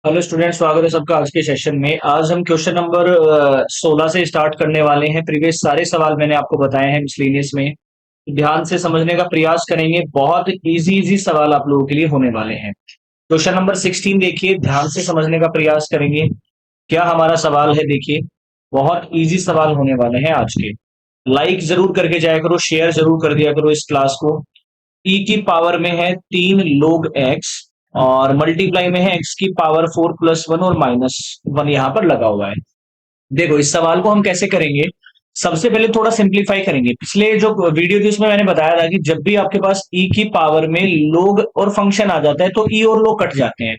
Hello student, स्वागत है सबका आज के सेशन में। आज हम क्वेश्चन नंबर 16 से स्टार्ट करने वाले हैं। प्रीवियस सारे सवाल मैंने आपको बताए हैं मिसलेनियस में। ध्यान से समझने का प्रयास करेंगे, बहुत इजी इजी सवाल आप लोगों के लिए होने वाले हैं। क्वेश्चन नंबर 16 देखिए, ध्यान से समझने का प्रयास करेंगे। क्या हमारा सवाल है, देखिए बहुत इजी सवाल होने वाले हैं आज के। लाइक जरूर करके जाया करो, शेयर जरूर कर दिया करो इस क्लास को। ई की पावर में है 3 log x और मल्टीप्लाई में है x की पावर 4+1 और -1 यहां पर लगा हुआ है। देखो इस सवाल को हम कैसे करेंगे। सबसे पहले थोड़ा सिंप्लीफाई करेंगे। पिछले जो वीडियो थी उसमें मैंने बताया था कि जब भी आपके पास ई की पावर में लोग और फंक्शन आ जाता है तो ई और लोग कट जाते हैं।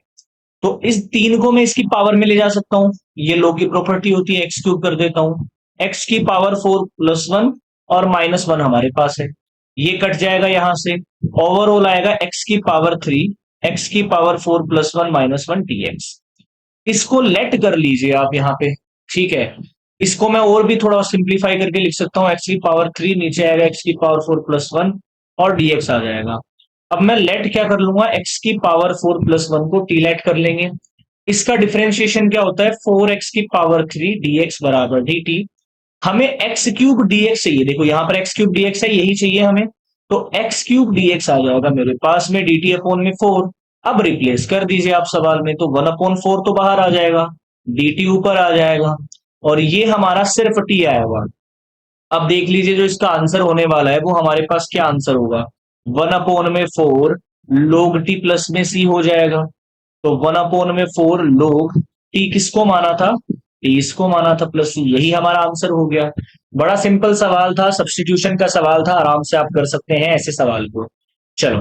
तो इस 3 को मैं इसकी पावर में ले जा सकता हूं। ये लोग की प्रॉपर्टी होती है, एक्स क्यूब कर देता हूं। एक्स की पावर 4+1 और -1 हमारे पास है। ये कट जाएगा यहां से। ओवरऑल आएगा एक्स की पावर 3, एक्स की पावर 4+1 -1 dx। इसको लेट कर लीजिए आप यहाँ पे। ठीक है, इसको मैं और भी थोड़ा सिंप्लीफाई करके लिख सकता हूँ। एक्स की पावर 3 नीचे आएगा एक्स की पावर 4+1 और dx आ जाएगा। अब मैं लेट क्या कर लूंगा, एक्स की पावर 4+1 को टी लेट कर लेंगे। इसका डिफरेंशिएशन क्या होता है, 4x की पावर 3 dx बराबर dt। हमें एक्स क्यूब dx चाहिए। देखो यहाँ पर एक्स क्यूब dx है, यही चाहिए हमें। तो एक्स क्यूब dx आ जाएगा मेरे पास में dt अपॉन में 4। अब रिप्लेस कर दीजिए आप सवाल में, तो 1/4 तो बाहर आ जाएगा, dt ऊपर आ जाएगा और ये हमारा सिर्फ t आएगा। अब देख लीजिए जो इसका आंसर होने वाला है वो हमारे पास क्या आंसर होगा, 1/4 log t प्लस में c हो जाएगा। तो 1/4 log t किसको माना था, t इसको माना था, प्लस c, यही हमारा आंसर हो गया। बड़ा सिंपल सवाल था, सब्स्टिट्यूशन का सवाल था, आराम से आप कर सकते हैं ऐसे सवाल को। चलो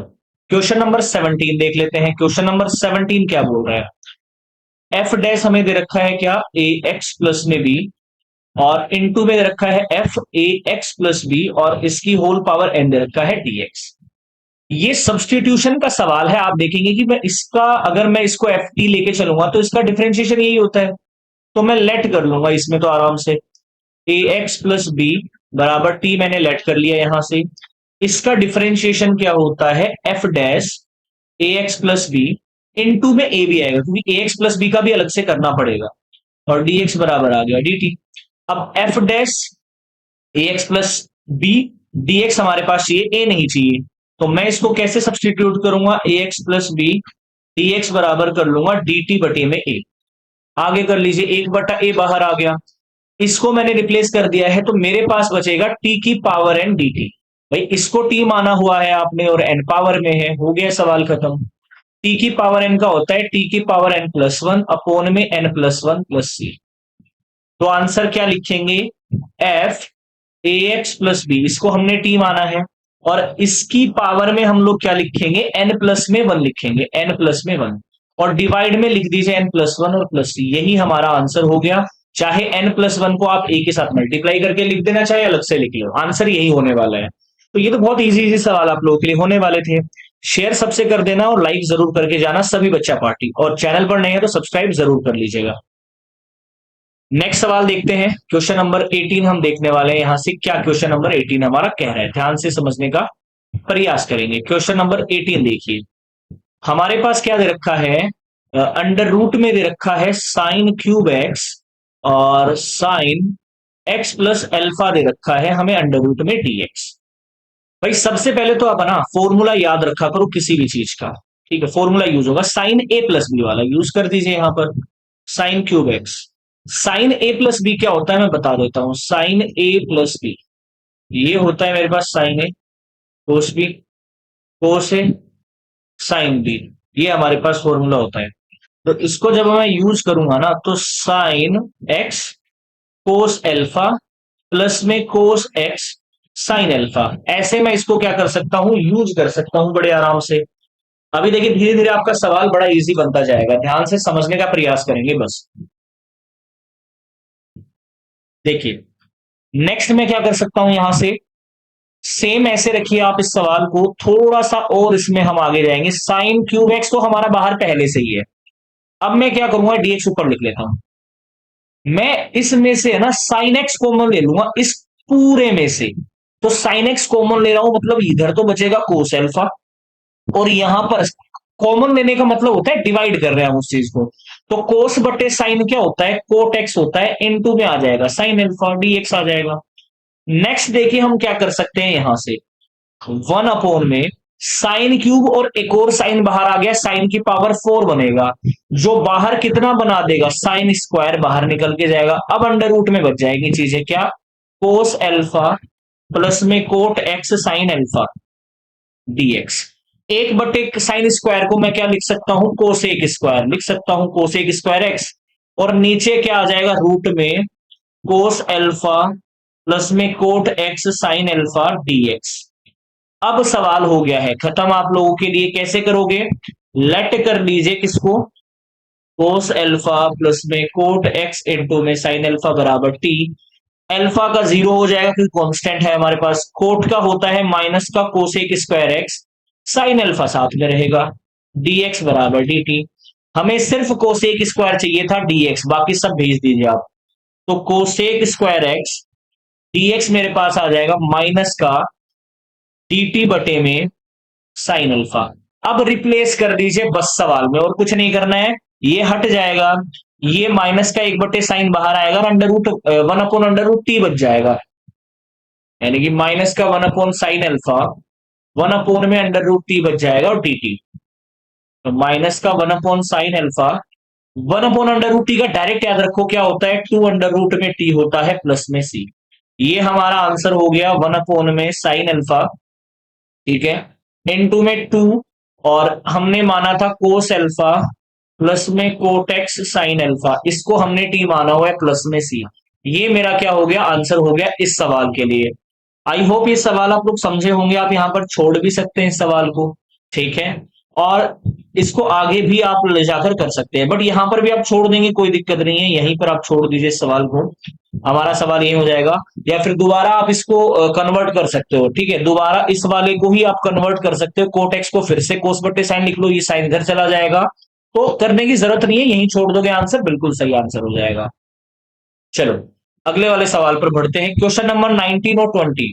क्वेश्चन नंबर 17 देख लेते हैं। क्वेश्चन नंबर 17 क्या बोल रहा है, एफ डैश हमें दे रखा है क्या, ए एक्स प्लस में बी, और इनटू में दे रखा है f a x plus b और इसकी होल पावर एन दे रखा है dx। ये सब्स्टिट्यूशन का सवाल है। आप देखेंगे कि मैं इसका, अगर मैं इसको एफ टी लेके चलूंगा तो इसका डिफरेंशिएशन यही होता है। तो मैं लेट कर लूंगा इसमें तो आराम से, ए एक्स प्लस बी बराबर टी मैंने लेट कर लिया यहां से। इसका डिफरेंशिएशन क्या होता है, F dash A x plus B, into में ए भी आएगा क्योंकि ए एक्स प्लस बी का भी अलग से करना पड़ेगा, और डी एक्स बराबर आ गया डी टी। अब F dash A x plus B, D X हमारे पास चाहिए, ए नहीं चाहिए। तो मैं इसको कैसे सब्सटीट्यूट करूंगा, A x plus B D X बराबर कर लूंगा डी टी बटे में ए। आगे कर लीजिए, 1/a बाहर आ गया, इसको मैंने रिप्लेस कर दिया है, तो मेरे पास बचेगा टी की पावर एन डी टी। भाई इसको टी माना हुआ है आपने और एन पावर में है, हो गया सवाल खत्म। टी की पावर एन का होता है टी की power n plus one upon में n plus one plus c. तो आंसर क्या लिखेंगे, f a x plus b, इसको हमने टी माना है, और इसकी पावर में हम लोग क्या लिखेंगे, एन प्लस में वन लिखेंगे, एन प्लस में वन, और डिवाइड में लिख दीजिए एन प्लस वन और प्लस सी। यही हमारा आंसर हो गया। चाहे एन प्लस वन को आप ए के साथ मल्टीप्लाई करके लिख देना, चाहे अलग से लिख लो, आंसर यही होने वाला है। तो ये तो बहुत इजी इजी सवाल आप लोगों के लिए होने वाले थे। शेयर सबसे कर देना और लाइक जरूर करके जाना सभी बच्चा पार्टी, और चैनल पर नए हैं तो सब्सक्राइब जरूर कर लीजिएगा। नेक्स्ट सवाल देखते हैं, क्वेश्चन नंबर 18 हम देखने वाले हैं। यहां से क्या क्वेश्चन नंबर 18 हमारा कह रहा है, ध्यान से समझने का प्रयास करेंगे। क्वेश्चन नंबर 18 देखिए, हमारे पास क्या दे रखा है, अंडर रूट में दे रखा है साइन क्यूब एक्स और साइन एक्स प्लस एल्फा दे रखा है हमें अंडर रूट में dx। भाई सबसे पहले तो आप ना फॉर्मूला याद रखा करो किसी भी चीज का। ठीक है, फॉर्मूला यूज होगा साइन ए प्लस बी वाला, यूज कर दीजिए यहां पर। साइन क्यूब एक्स, साइन ए प्लस बी क्या होता है मैं बता देता हूं। साइन ए प्लस बी ये होता है मेरे पास साइन ए, कोस बी, कोस ए, साइन बी, ये हमारे पास फॉर्मूला होता है। तो इसको जब मैं यूज करूंगा ना, तो साइन एक्स कोस एल्फा प्लस में कोस एक्स साइन एल्फा, ऐसे मैं इसको क्या कर सकता हूं, यूज कर सकता हूं बड़े आराम से। अभी देखिए धीरे धीरे आपका सवाल बड़ा इजी बनता जाएगा, ध्यान से समझने का प्रयास करेंगे बस। देखिए नेक्स्ट मैं क्या कर सकता हूं, यहां से सेम ऐसे रखिए आप इस सवाल को, थोड़ा सा और इसमें हम आगे जाएंगे। साइन क्यूब एक्स तो हमारा बाहर पहले से ही है। अब मैं क्या करूंगा, डीएक्स ऊपर लिख लेता हूं। मैं इसमें से है ना साइन एक्स कॉमन ले लूंगा इस पूरे में से। तो साइन एक्स कॉमन ले रहा हूं, मतलब इधर तो बचेगा कोस एल्फा, और यहां पर कॉमन लेने का मतलब होता है डिवाइड कर रहे हैं हम उस चीज को। तो कोस बटे साइन क्या होता है, कोट एक्स होता है, इनटू में आ जाएगा साइन अल्फा डीएक्स आ जाएगा। नेक्स्ट देखिए हम क्या कर सकते हैं, यहां से 1 अपॉन में साइन क्यूब और एक और साइन बाहर आ गया, साइन की पावर 4 बनेगा, जो बाहर कितना बना देगा, साइन स्क्वायर बाहर निकल के जाएगा। अब अंडर रूट में बच जाएगी चीजें क्या, कोस एल्फा प्लस में cot x sine alpha dx. एक बटे साइन स्क्वायर को मैं क्या लिख सकता हूं, कोसेक स्क्वायर लिख सकता हूं, कोसेक स्क्वायर एक्स। और नीचे क्या आ जाएगा, रूट में कोस एल्फा प्लस में cot x sine alpha dx. अब सवाल हो गया है खत्म आप लोगों के लिए, कैसे करोगे, लेट कर लीजिए किसको, कोस एल्फा प्लस में कोट एक्स इंटू में साइन एल्फा बराबर टी। एल्फा का 0 हो जाएगा क्योंकि कांस्टेंट है हमारे पास, कोट का होता है माइनस का cosec square x, sine alpha साथ में रहेगा, डीएक्स बराबर डी टी। हमें सिर्फ कोसेक स्क्वायर चाहिए था डीएक्स, बाकी सब भेज दीजिए आप। तो कोसेक स्क्वायर एक्स डीएक्स मेरे पास आ जाएगा माइनस का dt बटे में साइन अल्फा। अब रिप्लेस कर दीजिए बस सवाल में, और कुछ नहीं करना है, ये हट जाएगा, ये माइनस का 1/साइन बाहर आएगा और अंडर रूट 1/√t बच जाएगा, यानी कि माइनस का 1/साइन अल्फा 1 में अंडर रूट t बच जाएगा और dt। तो माइनस का 1/साइन अल्फा 1/√t का डायरेक्ट याद रखो क्या होता है, 2 अंडर रूट में t होता है प्लस में c। ये हमारा आंसर हो गया 1 में साइन अल्फा, ठीक है, इनटू में 2, और हमने माना था कोस एल्फा प्लस में कोटेक्स साइन एल्फा, इसको हमने टी माना हुआ है प्लस में सी। ये मेरा क्या हो गया, आंसर हो गया इस सवाल के लिए। आई होप ये सवाल आप लोग समझे होंगे, आप यहां पर छोड़ भी सकते हैं इस सवाल को, ठीक है, और इसको आगे भी आप ले जाकर कर सकते हैं, बट यहां पर भी आप छोड़ देंगे कोई दिक्कत नहीं है, यहीं पर आप छोड़ दीजिए इस सवाल को, हमारा सवाल ये हो जाएगा। या फिर दोबारा आप इसको कन्वर्ट कर सकते हो, ठीक है, दोबारा इस वाले को ही आप कन्वर्ट कर सकते हो, कोट एक्स को फिर से कोस बट्टे साइन लिख लो, ये साइन इधर चला जाएगा, तो करने की जरूरत नहीं है, यहीं छोड़ दोगे आंसर बिल्कुल सही आंसर हो जाएगा। चलो अगले वाले सवाल पर बढ़ते हैं, क्वेश्चन नंबर 19 और 20।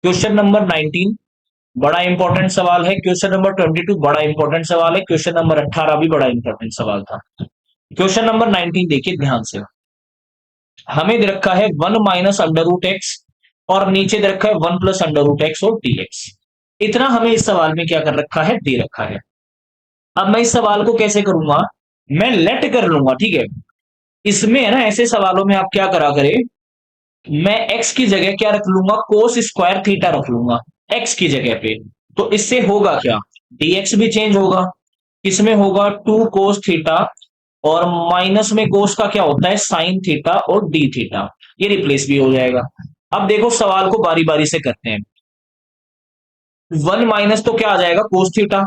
क्वेश्चन नंबर 19 बड़ा इंपॉर्टेंट सवाल है, क्वेश्चन नंबर 22 बड़ा इंपॉर्टेंट सवाल है, क्वेश्चन नंबर 18 भी बड़ा इंपॉर्टेंट सवाल था। क्वेश्चन नंबर 19 देखिए ध्यान से, हमें दे रखा है 1 - अंडर रूट एक्स और नीचे दे रखा है 1 + अंडर रूट एक्स और dx। इतना हमें इस सवाल में क्या कर रखा है, दे रखा है। अब मैं इस सवाल को कैसे करूंगा, मैं लेट कर लूंगा, ठीक है, इसमें है ना, ऐसे सवालों में आप क्या करा करें, मैं x की जगह क्या रख लूंगा, कोस स्क्वायर थीटा रख लूंगा x की जगह पे। तो इससे होगा क्या, dx भी चेंज होगा, किसमें होगा 2 कोस थीटा, और माइनस में कोस का क्या होता है साइन थीटा और डी थीटा, ये रिप्लेस भी हो जाएगा। अब देखो सवाल को बारी बारी से करते हैं, 1 - तो क्या आ जाएगा कोस थीटा,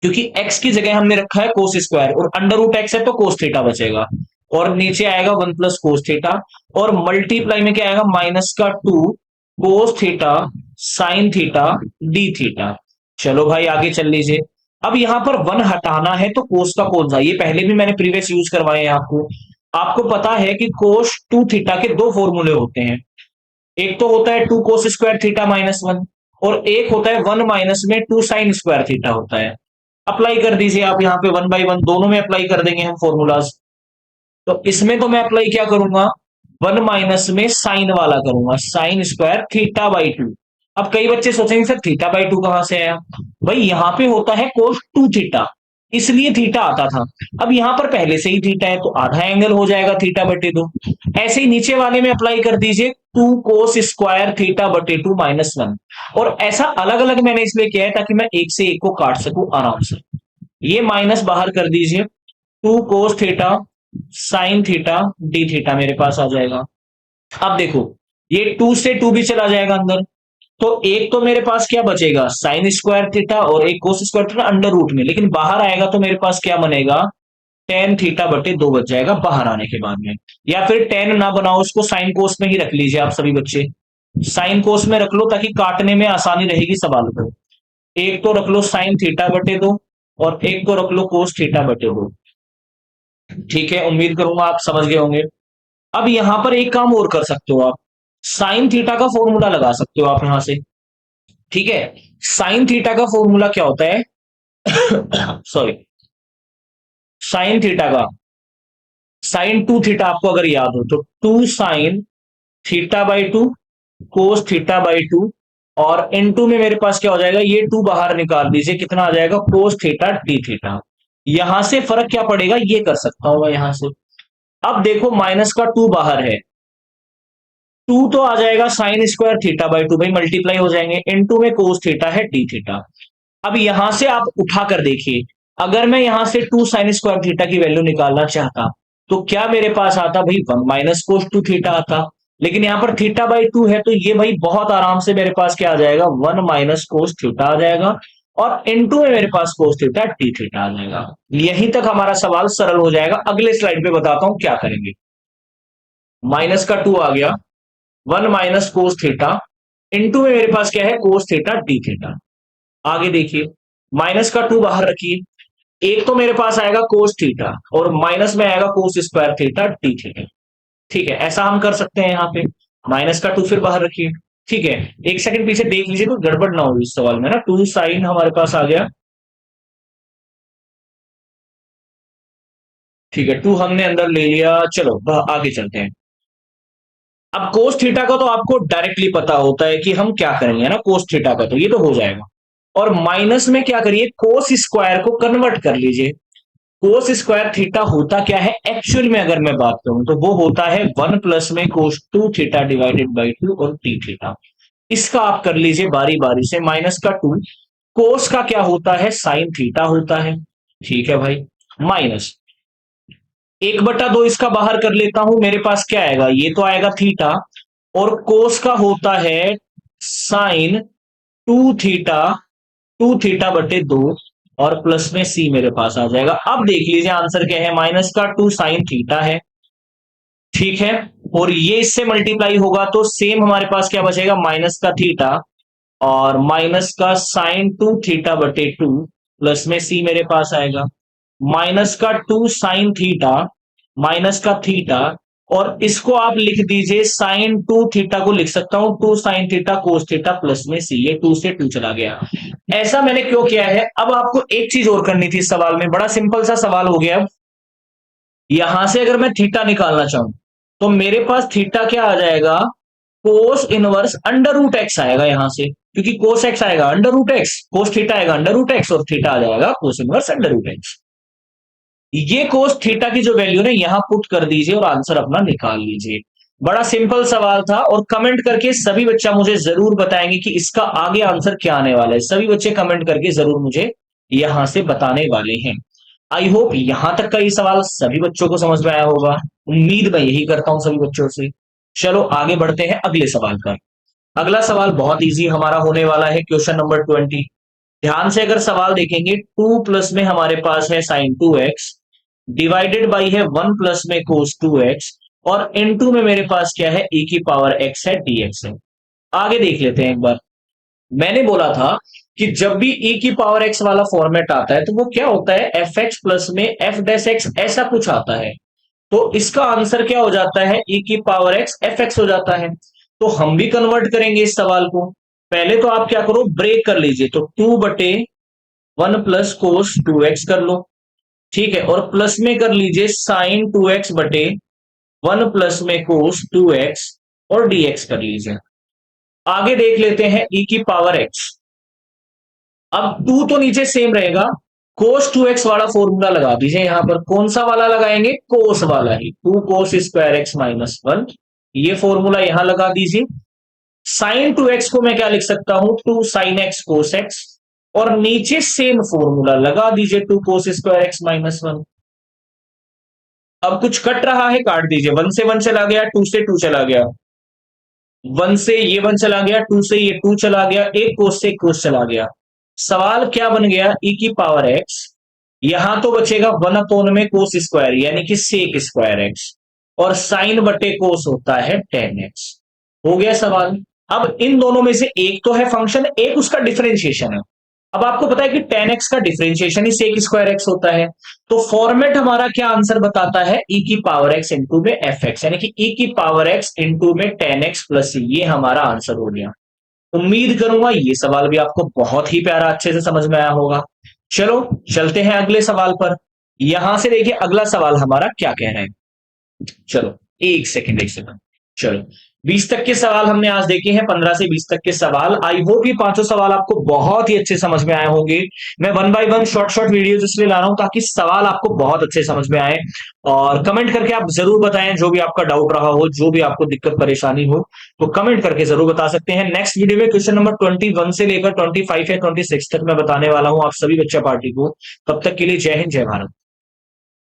क्योंकि x की जगह हमने रखा है कोस स्क्वायर, और अंडर रूट एक्स है तो कोस थीटा बचेगा, और नीचे आएगा 1 + कोस थीटा, और मल्टीप्लाई में क्या आएगा माइनस का 2 cos theta sine theta D theta. चलो भाई आगे चल लीजिए। अब यहां पर 1 हटाना है तो कोस का कौन सा, ये पहले भी मैंने प्रीवियस यूज करवाए हैं आपको, आपको पता है कि कोस 2 थीटा के दो फॉर्मूले होते हैं, एक तो होता है 2 कोस स्क्वायर थीटा -1, और एक होता है 1 माइनस में 2 साइन स्क्वायर थीटा होता है। अप्लाई कर दीजिए आप यहाँ पे 1/1 दोनों में अप्लाई कर देंगे हम फॉर्मूलाज। तो इसमें तो मैं अप्लाई क्या करूंगा, 1 माइनस में साइन वाला करूंगा, साइन स्क्वायर थीटा/2। अब कई बच्चे सोचेंगे सर थीटा/2 कहां से आया, भाई यहाँ पे होता है कोस 2 थीटा, इसलिए थीटा आता था। अब यहां पर पहले से ही थीटा है तो आधा एंगल हो जाएगा थीटा/2। ऐसे ही नीचे वाले में अप्लाई कर दीजिए 2 कोस स्क्वायर थीटा/2 -1, और ऐसा अलग अलग मैंने इसलिए किया है ताकि मैं एक से एक को काट सकूं आराम से। ये माइनस बाहर कर दीजिए, 2 cos theta sine theta D theta मेरे पास आ जाएगा। अब देखो ये 2 से 2 भी चला जाएगा अंदर, तो एक तो मेरे पास क्या बचेगा साइन स्क्वायर थीटा और एक cos square theta under root में, लेकिन बाहर आएगा तो मेरे पास क्या बनेगा टेन थीटा/2 बच जाएगा बाहर आने के बाद में। या फिर टेन ना बनाओ, उसको साइन कोस में ही रख लीजिए आप सभी बच्चे, साइन कोस में रख लो ताकि काटने में आसानी रहेगी सवाल को। एक तो रख लो साइन थीटा/2 और एक तो रख लो कोस थीटा/2। ठीक है, उम्मीद करूंगा आप समझ गए होंगे। अब यहां पर एक काम और कर सकते हो आप, साइन थीटा का फॉर्मूला लगा सकते हो आप यहां से, ठीक है। साइन थीटा का फॉर्मूला क्या होता है सॉरी, साइन थीटा का साइन टू थीटा आपको अगर याद हो तो two sine theta by two cos theta by two, और इन टू में मेरे पास क्या हो जाएगा, ये टू बाहर निकाल दीजिए, कितना आ जाएगा कोस थीटा डी थीटा। यहां से फर्क क्या पड़ेगा ये कर सकता हूं मैं यहां से। अब देखो माइनस का टू बाहर है, टू तो आ जाएगा sign square theta by to, भाई मल्टीप्लाई हो जाएंगे, इनटू में कोस थीटा है डी थीटा। अब यहां से आप उठा कर देखिए, अगर मैं यहां से टू साइन स्क्वायर थीटा की वैल्यू निकालना चाहता तो क्या मेरे पास आता भाई, one minus cos two theta आता। लेकिन यहां पर थीटा बाई टू है तो ये भाई बहुत आराम से मेरे पास क्या आ जाएगा, वन माइनस कोस थीटा आ जाएगा, और इनटू में मेरे पास कोस थीटा डी थीटा आ जाएगा। यहीं तक हमारा सवाल सरल हो जाएगा। अगले स्लाइड पे बताता हूं क्या करेंगे। माइनस का टू आ गया, one minus cos theta, into में मेरे पास क्या है कोस थीटा डी थीटा। आगे देखिए, माइनस का टू बाहर रखिए, एक तो मेरे पास आएगा कोस थीटा और माइनस में आएगा कोस स्क्वायर थीटा डी थीटा। ठीक है, ऐसा हम कर सकते हैं यहाँ पे। माइनस का टू फिर बाहर रखिए। ठीक है, एक सेकंड पीछे देख लीजिए तो गड़बड़ ना हो इस सवाल में ना। टू साइन हमारे पास आ गया, ठीक है, टू हमने अंदर ले लिया। चलो आगे चलते हैं। अब कोस थीटा का तो आपको डायरेक्टली पता होता है कि हम क्या करेंगे ना, कोस थीटा का तो ये तो हो जाएगा। और माइनस में क्या करिए, कोस स्क्वायर को कन्वर्ट कर लीजिए। कोस स्क्वायर थीटा होता क्या है एक्चुअल में, अगर मैं बात करूं तो वो होता है वन प्लस में cos two theta divided by two और टी थीटा। इसका आप कर लीजिए बारी बारी से। माइनस का टू, कोस का क्या होता है साइन थीटा होता है। ठीक है भाई, माइनस एक बटा दो इसका बाहर कर लेता हूं, मेरे पास क्या आएगा, ये तो आएगा थीटा, और कोस का होता है sine two theta, two theta बटे दो, और प्लस में सी मेरे पास आ जाएगा। अब देख लीजिए आंसर क्या है, माइनस का टू साइन थीटा है। ठीक है, और ये इससे मल्टीप्लाई होगा तो सेम हमारे पास क्या बचेगा, माइनस का थीटा और माइनस का साइन टू थीटा बटे टू, प्लस में सी मेरे पास आएगा। माइनस का टू साइन थीटा, माइनस का थीटा, और इसको आप लिख दीजिए साइन टू थीटा को लिख सकता हूं two sine theta cos theta plus में सी, ये टू से टू चला गया। ऐसा मैंने क्यों किया है, अब आपको एक चीज और करनी थी इस सवाल में, बड़ा सिंपल सा सवाल हो गया। अब यहां से अगर मैं थीटा निकालना चाहूं तो मेरे पास थीटा क्या आ जाएगा, cos inverse under root x आएगा यहां से, क्योंकि कोस एक्स आएगा under root x, cos theta आएगा अंडर रूट एक्स, और थीटा आ जाएगा cos inverse under root x. ये कोस थीटा की जो वैल्यू है यहां पुट कर दीजिए और आंसर अपना निकाल लीजिए। बड़ा सिंपल सवाल था, और कमेंट करके सभी बच्चा मुझे जरूर बताएंगे कि इसका आगे आंसर क्या आने वाला है। सभी बच्चे कमेंट करके जरूर मुझे यहां से बताने वाले हैं। आई होप यहां तक का ये सवाल सभी बच्चों को समझ में आया होगा, उम्मीद मैं यही करता हूं सभी बच्चों से। चलो आगे बढ़ते हैं अगले सवाल पर। अगला सवाल बहुत इजी हमारा होने वाला है, क्वेश्चन नंबर 20। ध्यान से अगर सवाल देखेंगे, टू प्लस में हमारे पास है sine two x, divided by है वन प्लस में कोस टू एक्स, और इनटू में मेरे पास क्या है e की पावर x है dx है। आगे देख लेते हैं एक बार। मैंने बोला था कि जब भी e की पावर x वाला फॉर्मेट आता है तो वो क्या होता है, एफ एक्स प्लस में एफ डैश एक्स ऐसा कुछ आता है। तो इसका आंसर क्या हो जाता है, e की पावर x एफ एक्स हो जाता है। तो हम भी कन्वर्ट करेंगे इस सवाल को। पहले तो आप क्या करो, ब्रेक कर लीजिए, तो टू बटे one plus cos two x कर लो। ठीक है, और प्लस में कर लीजिए साइन टू एक्स बटे वन प्लस में कोस टू एक्स, और डीएक्स कर लीजिए। आगे देख लेते हैं e की पावर x। अब टू तो नीचे सेम रहेगा, कोस टू एक्स वाला फॉर्मूला लगा दीजिए यहां पर। कौन सा वाला लगाएंगे, कोस वाला ही, two cos square x minus one, ये फॉर्मूला यहां लगा दीजिए। साइन टू एक्स को मैं क्या लिख सकता हूं, two sine x cos x, और नीचे सेम फॉर्मूला लगा दीजिए, two cos square x minus one. अब कुछ कट रहा है काट दीजिए, वन से वन चला गया, टू से टू चला गया, वन से ये वन चला गया, टू से ये टू चला गया, एक कोस से एक कोस चला गया। सवाल क्या बन गया, e की पावर x, यहां तो बचेगा वन अपोन में कोस स्क्वायर यानी कि सेक स्क्वायर एक्स, और साइन बटे कोस होता है टेन एक्स। हो गया सवाल। अब इन दोनों में से एक तो है फंक्शन, एक उसका डिफरेंशिएशन है। अब आपको पता है कि टेन एक्स का डिफरेंशिएशन ही सेक स्क्वायर एक्स होता है। तो फॉर्मेट हमारा क्या आंसर बताता है, e की पावर x इंटू में एफ एक्स, यानी कि e की पावर x इंटू में टेन एक्स प्लस, ये हमारा आंसर हो गया। उम्मीद करूंगा ये सवाल भी आपको बहुत ही प्यारा अच्छे से समझ में आया होगा। चलो चलते हैं अगले सवाल पर। यहां से देखिए अगला सवाल हमारा क्या कह रहा है। चलो, एक सेकंड। चलो, 20 तक के सवाल हमने आज देखे हैं, 15 से 20 तक के सवाल। आई होप ये पांचों सवाल आपको बहुत ही अच्छे समझ में आए होंगे। मैं one by one short short videos इसलिए ला रहा हूं ताकि सवाल आपको बहुत अच्छे समझ में आए। और कमेंट करके आप जरूर बताएं जो भी आपका डाउट रहा हो, जो भी आपको दिक्कत परेशानी हो, तो कमेंट करके जरूर बता सकते हैं। नेक्स्ट वीडियो में क्वेश्चन नंबर 21 से लेकर 25 या 26 तक मैं बताने वाला हूं आप सभी बच्चा पार्टी को। तब तक के लिए जय हिंद, जय भारत।